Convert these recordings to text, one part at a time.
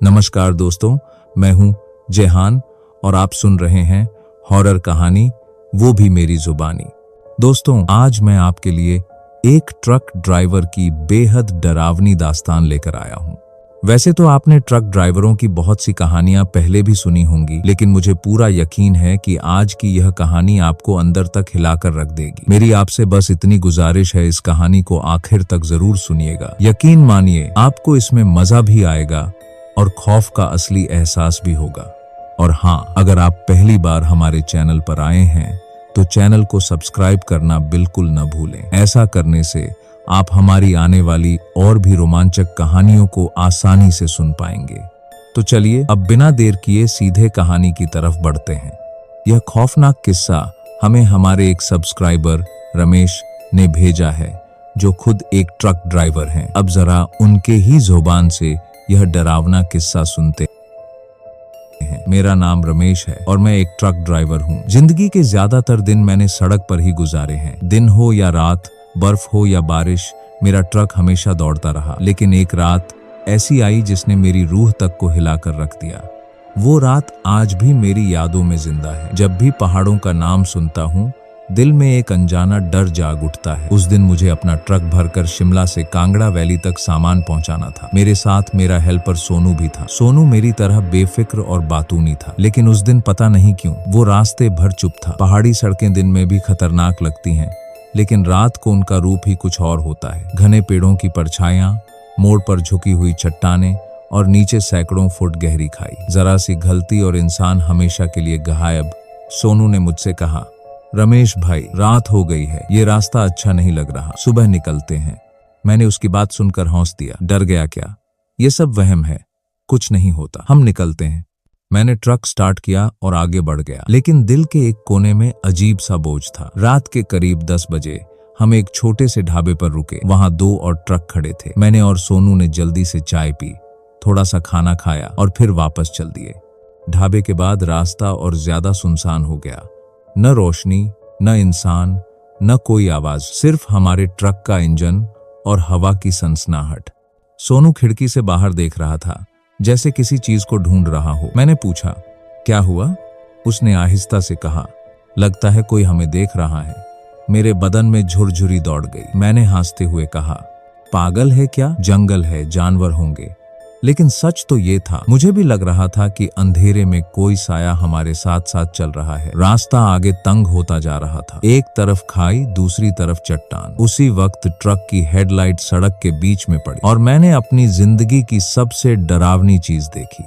नमस्कार दोस्तों, मैं हूं जेहान और आप सुन रहे हैं हॉरर कहानी, वो भी मेरी जुबानी। दोस्तों, आज मैं आपके लिए एक ट्रक ड्राइवर की बेहद डरावनी दास्तान लेकर आया हूं। वैसे तो आपने ट्रक ड्राइवरों की बहुत सी कहानियां पहले भी सुनी होंगी, लेकिन मुझे पूरा यकीन है कि आज की यह कहानी आपको अंदर तक हिलाकर रख देगी। मेरी आपसे बस इतनी गुजारिश है, इस कहानी को आखिर तक जरूर सुनिएगा। यकीन मानिए, आपको इसमें मजा भी आएगा और खौफ का असली एहसास भी होगा। और हाँ, अगर आप पहली बार हमारे चैनल पर आए हैं तो चैनल को सब्सक्राइब करना बिल्कुल न भूलें। ऐसा करने से आप हमारी आने वाली और भी रोमांचक कहानियों को आसानी से सुन पाएंगे। तो चलिए अब बिना देर किए सीधे कहानी की तरफ बढ़ते हैं। यह खौफनाक किस्सा हमें हमारे एक सब्सक्राइबर रमेश ने भेजा है, जो खुद एक ट्रक ड्राइवर हैं। अब जरा उनके ही जुबान से यह डरावना किस्सा सुनते हैं। मेरा नाम रमेश है और मैं एक ट्रक ड्राइवर हूँ। जिंदगी के ज्यादातर दिन मैंने सड़क पर ही गुजारे हैं। दिन हो या रात, बर्फ हो या बारिश, मेरा ट्रक हमेशा दौड़ता रहा। लेकिन एक रात ऐसी आई जिसने मेरी रूह तक को हिलाकर रख दिया। वो रात आज भी मेरी यादों में जिंदा है। जब भी पहाड़ों का नाम सुनता हूँ, दिल में एक अनजाना डर जाग उठता है। उस दिन मुझे अपना ट्रक भरकर शिमला से कांगड़ा वैली तक सामान पहुंचाना था। मेरे साथ मेरा हेल्पर सोनू भी था। सोनू मेरी तरह बेफिक्र और बातूनी था, लेकिन उस दिन पता नहीं क्यों वो रास्ते भर चुप था। पहाड़ी सड़कें दिन में भी खतरनाक लगती हैं, लेकिन रात को उनका रूप ही कुछ और होता है। घने पेड़ों की परछाइयां, मोड़ पर झुकी हुई चट्टानें और नीचे सैकड़ों फुट गहरी खाई। जरा सी गलती और इंसान हमेशा के लिए गायब। सोनू ने मुझसे कहा, रमेश भाई, रात हो गई है, ये रास्ता अच्छा नहीं लग रहा, सुबह निकलते हैं। मैंने उसकी बात सुनकर हौंस दिया। डर गया क्या? ये सब वहम है, कुछ नहीं होता, हम निकलते हैं। मैंने ट्रक स्टार्ट किया और आगे बढ़ गया, लेकिन दिल के एक कोने में अजीब सा बोझ था। रात के करीब 10 बजे हम एक छोटे से ढाबे पर रुके। वहां 2 और ट्रक खड़े थे। मैंने और सोनू ने जल्दी से चाय पी, थोड़ा सा खाना खाया और फिर वापस चल दिए। ढाबे के बाद रास्ता और ज्यादा सुनसान हो गया। न रोशनी, न इंसान, न कोई आवाज, सिर्फ हमारे ट्रक का इंजन और हवा की सनसनाहट। सोनू खिड़की से बाहर देख रहा था, जैसे किसी चीज को ढूंढ रहा हो। मैंने पूछा, क्या हुआ? उसने आहिस्ता से कहा, लगता है कोई हमें देख रहा है। मेरे बदन में झुरझुरी दौड़ गई। मैंने हंसते हुए कहा, पागल है क्या? जंगल है, जानवर होंगे। लेकिन सच तो ये था, मुझे भी लग रहा था कि अंधेरे में कोई साया हमारे साथ साथ चल रहा है। रास्ता आगे तंग होता जा रहा था। एक तरफ खाई, दूसरी तरफ चट्टान। उसी वक्त ट्रक की हेडलाइट सड़क के बीच में पड़ी और मैंने अपनी जिंदगी की सबसे डरावनी चीज देखी।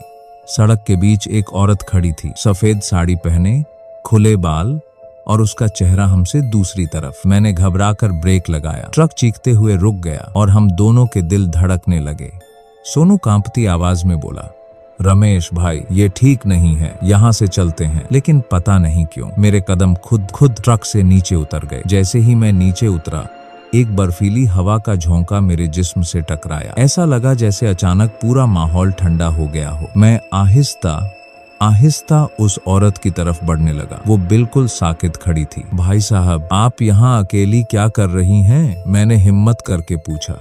सड़क के बीच एक औरत खड़ी थी, सफेद साड़ी पहने, खुले बाल और उसका चेहरा हमसे दूसरी तरफ। मैंने घबराकर ब्रेक लगाया। ट्रक चीखते हुए रुक गया और हम दोनों के दिल धड़कने लगे। सोनू कांपती आवाज में बोला, रमेश भाई, ये ठीक नहीं है, यहाँ से चलते हैं। लेकिन पता नहीं क्यों मेरे कदम खुद ट्रक से नीचे उतर गए। जैसे ही मैं नीचे उतरा, एक बर्फीली हवा का झोंका मेरे जिस्म से टकराया। ऐसा लगा जैसे अचानक पूरा माहौल ठंडा हो गया हो। मैं आहिस्ता आहिस्ता उस औरत की तरफ बढ़ने लगा। वो बिल्कुल साकित खड़ी थी। भाई साहब, आप यहाँ अकेली क्या कर रही हैं? मैंने हिम्मत करके पूछा।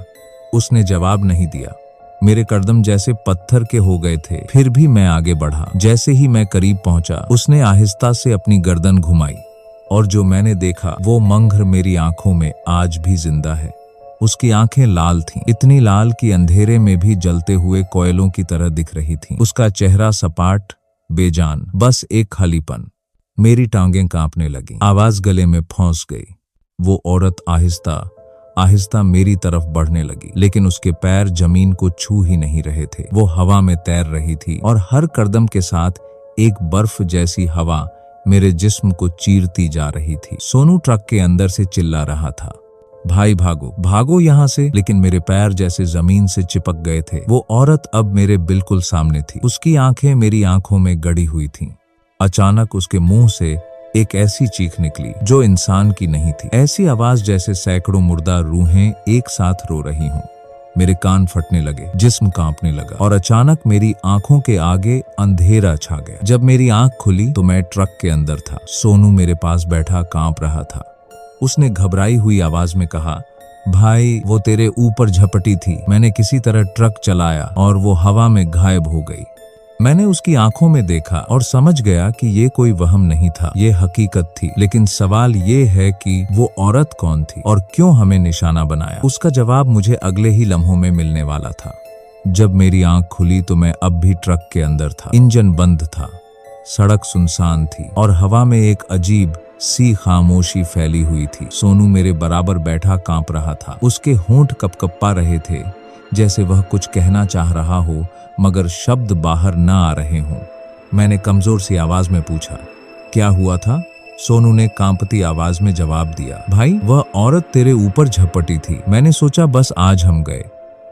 उसने जवाब नहीं दिया। मेरे कदम जैसे पत्थर के हो गए थे, फिर भी मैं आगे बढ़ा। जैसे ही मैं करीब पहुंचा, उसने आहिस्ता से अपनी गर्दन घुमाई और जो मैंने देखा वो मंझर मेरी आंखों में आज भी जिंदा है। उसकी आंखें लाल थीं, इतनी लाल कि अंधेरे में भी जलते हुए कोयलों की तरह दिख रही थीं। उसका चेहरा सपाट, बेजान, बस एक खालीपन। मेरी टांगें कांपने लगीं, आवाज गले में फंस गई। वो औरत आहिस्ता आहिस्ता मेरी तरफ बढ़ने लगी, लेकिन उसके पैर जमीन को छू ही नहीं रहे थे। वो हवा में तैर रही थी और हर कदम के साथ एक बर्फ जैसी हवा मेरे जिस्म को चीरती जा रही थी। सोनू ट्रक के अंदर से चिल्ला रहा था, भाई भागो भागो यहाँ से। लेकिन मेरे पैर जैसे जमीन से चिपक गए थे। वो औरत अब मेरे बिल्कुल सामने थी। उसकी आंखें मेरी आंखों में गड़ी हुई थीं। अचानक उसके मुंह से एक ऐसी चीख निकली जो इंसान की नहीं थी। ऐसी आवाज जैसे सैकड़ों मुर्दा रूहें एक साथ रो रही हों। मेरे कान फटने लगे, जिस्म कांपने लगा और अचानक मेरी आंखों के आगे अंधेरा छा गया। जब मेरी आंख खुली तो मैं ट्रक के अंदर था। सोनू मेरे पास बैठा कांप रहा था। उसने घबराई हुई आवाज में कहा, भाई वो तेरे ऊपर झपटी थी। मैंने किसी तरह ट्रक चलाया और वो हवा में गायब हो गई। मैंने उसकी आंखों में देखा और समझ गया कि ये कोई वहम नहीं था, ये हकीकत थी। लेकिन सवाल ये है कि वो औरत कौन थी और क्यों हमें निशाना बनाया? उसका जवाब मुझे अगले ही लम्हों में मिलने वाला था। जब मेरी आंख खुली तो मैं अब भी ट्रक के अंदर था। इंजन बंद था, सड़क सुनसान थी और हवा में एक अजीब सी खामोशी फैली हुई थी। सोनू मेरे बराबर बैठा कांप रहा था। उसके होंठ कपकपा रहे थे, जैसे वह कुछ कहना चाह रहा हो मगर शब्द बाहर न आ रहे हों। मैंने कमजोर सी आवाज में पूछा, क्या हुआ था? सोनू ने कांपती आवाज में जवाब दिया, भाई वह औरत तेरे ऊपर झपटी थी। मैंने सोचा बस आज हम गए,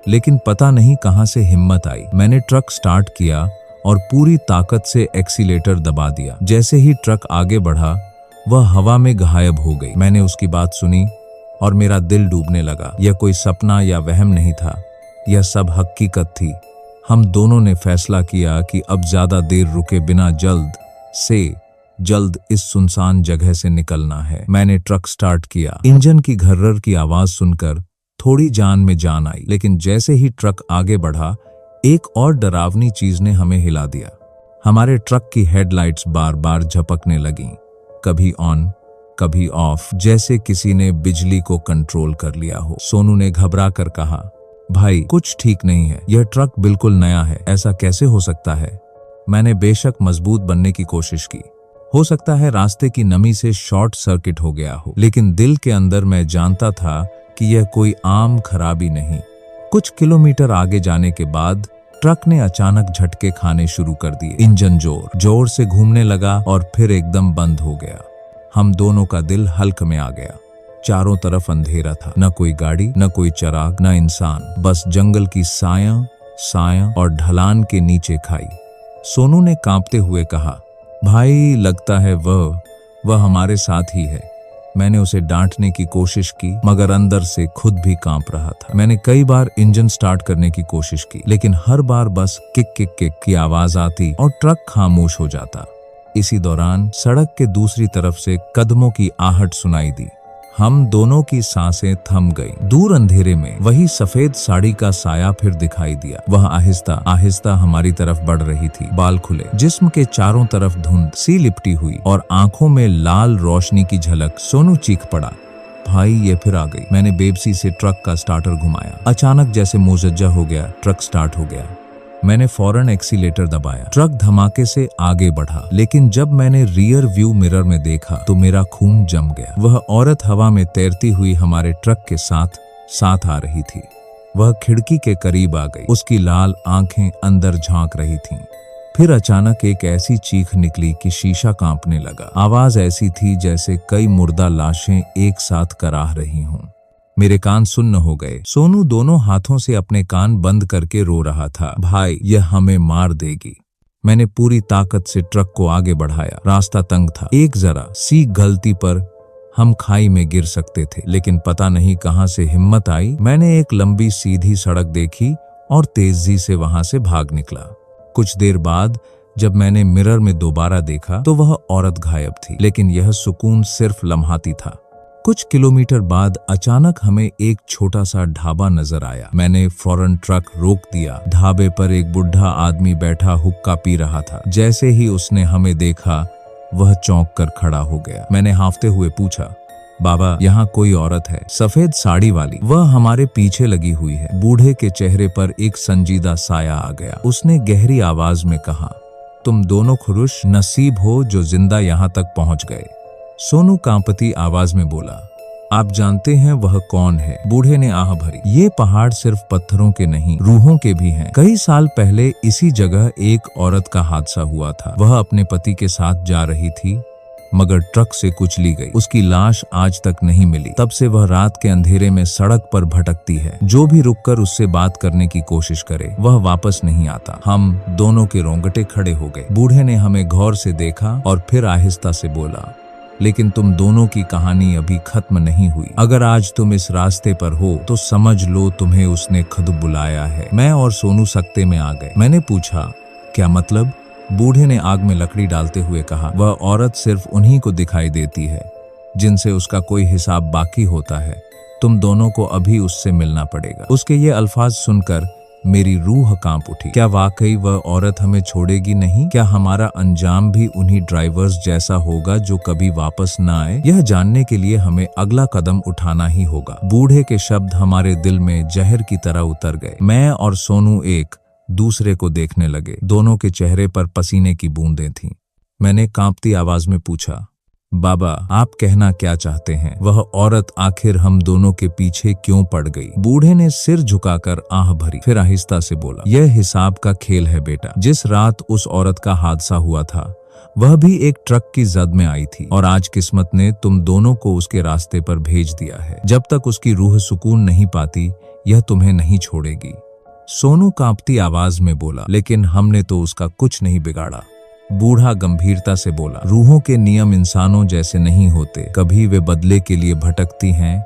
लेकिन पता नहीं कहां से हिम्मत आई। मैंने ट्रक स्टार्ट किया और पूरी ताकत से एक्सीलेटर दबा दिया। जैसे ही ट्रक आगे बढ़ा वह हवा में गायब हो गई। मैंने उसकी बात सुनी और मेरा दिल डूबने लगा। यह कोई सपना या वहम नहीं था, यह सब हकीकत थी। हम दोनों ने फैसला किया कि अब ज्यादा देर रुके बिना जल्द से जल्द इस सुनसान जगह से निकलना है। मैंने ट्रक स्टार्ट किया। इंजन की घर्रर की आवाज सुनकर थोड़ी जान में जान आई, लेकिन जैसे ही ट्रक आगे बढ़ा एक और डरावनी चीज ने हमें हिला दिया। हमारे ट्रक की हेडलाइट्स बार बार झपकने लगीं, कभी ऑन कभी ऑफ, जैसे किसी ने बिजली को कंट्रोल कर लिया हो। सोनू ने घबरा कर कहा, भाई कुछ ठीक नहीं है, यह ट्रक बिल्कुल नया है, ऐसा कैसे हो सकता है? मैंने बेशक मजबूत बनने की कोशिश की। हो सकता है रास्ते की नमी से शॉर्ट सर्किट हो गया हो, लेकिन दिल के अंदर मैं जानता था कि यह कोई आम खराबी नहीं। कुछ किलोमीटर आगे जाने के बाद ट्रक ने अचानक झटके खाने शुरू कर दिए। इंजन जोर जोर से घूमने लगा और फिर एकदम बंद हो गया। हम दोनों का दिल हल्क में आ गया। चारों तरफ अंधेरा था, न कोई गाड़ी, न कोई चराग, न इंसान, बस जंगल की साया और ढलान के नीचे खाई। सोनू ने कांपते हुए कहा, भाई लगता है वह हमारे साथ ही है। मैंने उसे डांटने की कोशिश की मगर अंदर से खुद भी कांप रहा था। मैंने कई बार इंजन स्टार्ट करने की कोशिश की, लेकिन हर बार बस किक किक किक की आवाज आती और ट्रक खामोश हो जाता। इसी दौरान सड़क के दूसरी तरफ से कदमों की आहट सुनाई दी। हम दोनों की सांसें थम गईं। दूर अंधेरे में वही सफेद साड़ी का साया फिर दिखाई दिया। वह आहिस्ता आहिस्ता हमारी तरफ बढ़ रही थी। बाल खुले, जिस्म के चारों तरफ धुंध सी लिपटी हुई और आंखों में लाल रोशनी की झलक। सोनू चीख पड़ा, भाई ये फिर आ गई। मैंने बेबसी से ट्रक का स्टार्टर घुमाया। अचानक जैसे मुजज्जा हो गया, ट्रक स्टार्ट हो गया। मैंने फौरन एक्सीलेटर दबाया। ट्रक धमाके से आगे बढ़ा, लेकिन जब मैंने रियर व्यू मिरर में देखा तो मेरा खून जम गया। वह औरत हवा में तैरती हुई हमारे ट्रक के साथ आ रही थी। वह खिड़की के करीब आ गई। उसकी लाल आंखें अंदर झांक रही थीं। फिर अचानक एक ऐसी चीख निकली कि शीशा कांपने लगा। आवाज ऐसी थी जैसे कई मुर्दा लाशें एक साथ कराह रही हों। मेरे कान सुन्न हो गए। सोनू दोनों हाथों से अपने कान बंद करके रो रहा था, भाई यह हमें मार देगी। मैंने पूरी ताकत से ट्रक को आगे बढ़ाया। रास्ता तंग था, एक जरा सी गलती पर हम खाई में गिर सकते थे, लेकिन पता नहीं कहां से हिम्मत आई। मैंने एक लंबी सीधी सड़क देखी और तेजी से वहां से भाग निकला। कुछ देर बाद जब मैंने मिरर में दोबारा देखा तो वह औरत गायब थी, लेकिन यह सुकून सिर्फ लम्हाती था। कुछ किलोमीटर बाद अचानक हमें एक छोटा सा ढाबा नजर आया। मैंने फौरन ट्रक रोक दिया। ढाबे पर एक बुढ़ा आदमी बैठा हुक्का पी रहा था। जैसे ही उसने हमें देखा वह चौंक कर खड़ा हो गया। मैंने हांफते हुए पूछा, बाबा यहाँ कोई औरत है? सफेद साड़ी वाली। वह हमारे पीछे लगी हुई है। बूढ़े के चेहरे पर एक संजीदा साया आ गया। उसने गहरी आवाज में कहा, तुम दोनों खुश नसीब हो जो जिंदा यहाँ तक पहुंच गए। सोनू कांपती आवाज में बोला, आप जानते हैं वह कौन है? बूढ़े ने आह भरी, ये पहाड़ सिर्फ पत्थरों के नहीं रूहों के भी हैं। कई साल पहले इसी जगह एक औरत का हादसा हुआ था। वह अपने पति के साथ जा रही थी मगर ट्रक से कुचली गई। उसकी लाश आज तक नहीं मिली। तब से वह रात के अंधेरे में सड़क पर भटकती है। जो भी रुककर उससे बात करने की कोशिश करे वह वापस नहीं आता। हम दोनों के रोंगटे खड़े हो गए। बूढ़े ने हमें गौर से देखा और फिर आहिस्ता से बोला, लेकिन तुम दोनों की कहानी अभी खत्म नहीं हुई। अगर आज तुम इस रास्ते पर हो तो समझ लो तुम्हें उसने खुद बुलाया है। मैं और सोनू सकते में आ गए। मैंने पूछा, क्या मतलब? बूढ़े ने आग में लकड़ी डालते हुए कहा, वह औरत सिर्फ उन्हीं को दिखाई देती है जिनसे उसका कोई हिसाब बाकी होता है। तुम दोनों को अभी उससे मिलना पड़ेगा। उसके ये अल्फाज सुनकर मेरी रूह कांप उठी। क्या वाकई वह औरत हमें छोड़ेगी नहीं? क्या हमारा अंजाम भी उन्हीं ड्राइवर्स जैसा होगा जो कभी वापस न आए? यह जानने के लिए हमें अगला कदम उठाना ही होगा। बूढ़े के शब्द हमारे दिल में जहर की तरह उतर गए। मैं और सोनू एक दूसरे को देखने लगे। दोनों के चेहरे पर पसीने की बूंदें थीं। मैंने कांपती आवाज में पूछा, बाबा आप कहना क्या चाहते हैं? वह औरत आखिर हम दोनों के पीछे क्यों पड़ गई? बूढ़े ने सिर झुकाकर आह भरी, फिर आहिस्ता से बोला, यह हिसाब का खेल है बेटा। जिस रात उस औरत का हादसा हुआ था वह भी एक ट्रक की जद में आई थी और आज किस्मत ने तुम दोनों को उसके रास्ते पर भेज दिया है। जब तक उसकी रूह सुकून नहीं पाती यह तुम्हें नहीं छोड़ेगी। सोनू कांपती आवाज में बोला, लेकिन हमने तो उसका कुछ नहीं बिगाड़ा। बूढ़ा गंभीरता से बोला, रूहों के नियम इंसानों जैसे नहीं होते। कभी वे बदले के लिए भटकती हैं,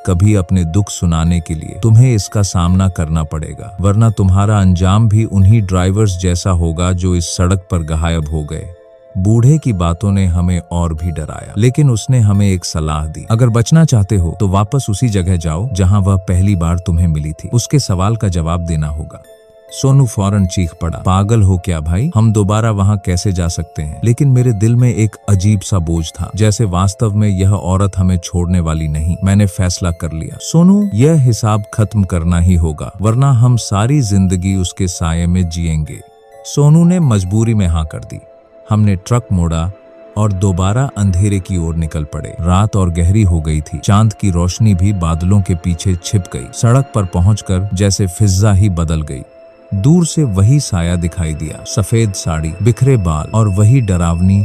कभी अपने दुख सुनाने के लिए। तुम्हें इसका सामना करना पड़ेगा, वरना तुम्हारा अंजाम भी उन्हीं ड्राइवर्स जैसा होगा जो इस सड़क पर गायब हो गए। बूढ़े की बातों ने हमें और भी डराया, लेकिन उसने हमें एक सलाह दी, अगर बचना चाहते हो तो वापस उसी जगह जाओ जहां वह पहली बार तुम्हें मिली थी। उसके सवाल का जवाब देना होगा। सोनू फौरन चीख पड़ा, पागल हो क्या भाई? हम दोबारा वहां कैसे जा सकते हैं? लेकिन मेरे दिल में एक अजीब सा बोझ था, जैसे वास्तव में यह औरत हमें छोड़ने वाली नहीं। मैंने फैसला कर लिया, सोनू यह हिसाब खत्म करना ही होगा, वरना हम सारी जिंदगी उसके साये में जिएंगे। सोनू ने मजबूरी में हाँ कर दी। हमने ट्रक मोड़ा और दोबारा अंधेरे की ओर निकल पड़े। रात और गहरी हो गई थी। चांद की रोशनी भी बादलों के पीछे छिप गई। सड़क पर पहुंचकर जैसे फिजा ही बदल गई। दूर से वही साया दिखाई दिया, सफेद साड़ी, बिखरे बाल और वही डरावनी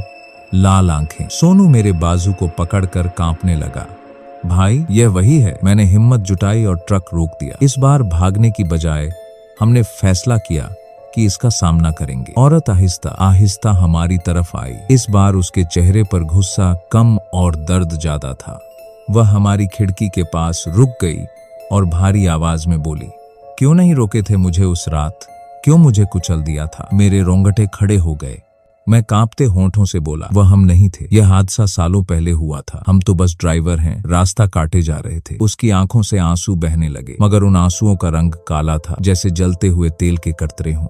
लाल आंखें। सोनू मेरे बाजू को पकड़कर कांपने लगा। भाई यह वही है। मैंने हिम्मत जुटाई और ट्रक रोक दिया। इस बार भागने की बजाय हमने फैसला किया कि इसका सामना करेंगे। औरत आहिस्ता आहिस्ता हमारी तरफ आई। इस बार उसके चेहरे पर गुस्सा कम और दर्द ज्यादा था। वह हमारी खिड़की के पास रुक गई और भारी आवाज में बोली, क्यों नहीं रोके थे मुझे उस रात? क्यों मुझे कुचल दिया था? मेरे रोंगटे खड़े हो गए। मैं कांपते होंठों से बोला, वह हम नहीं थे। यह हादसा सालों पहले हुआ था। हम तो बस ड्राइवर हैं, रास्ता काटे जा रहे थे। उसकी आंखों से आंसू बहने लगे, मगर उन आंसुओं का रंग काला था, जैसे जलते हुए तेल के कतरे हों।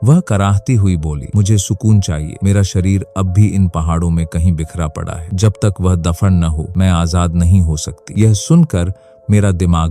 वह कराहती हुई बोली, मुझे सुकून चाहिए। मेरा शरीर अब भी इन पहाड़ों में कहीं बिखरा पड़ा है। जब तक वह दफन न हो मैं आजाद नहीं हो सकती। यह सुनकर मेरा दिमाग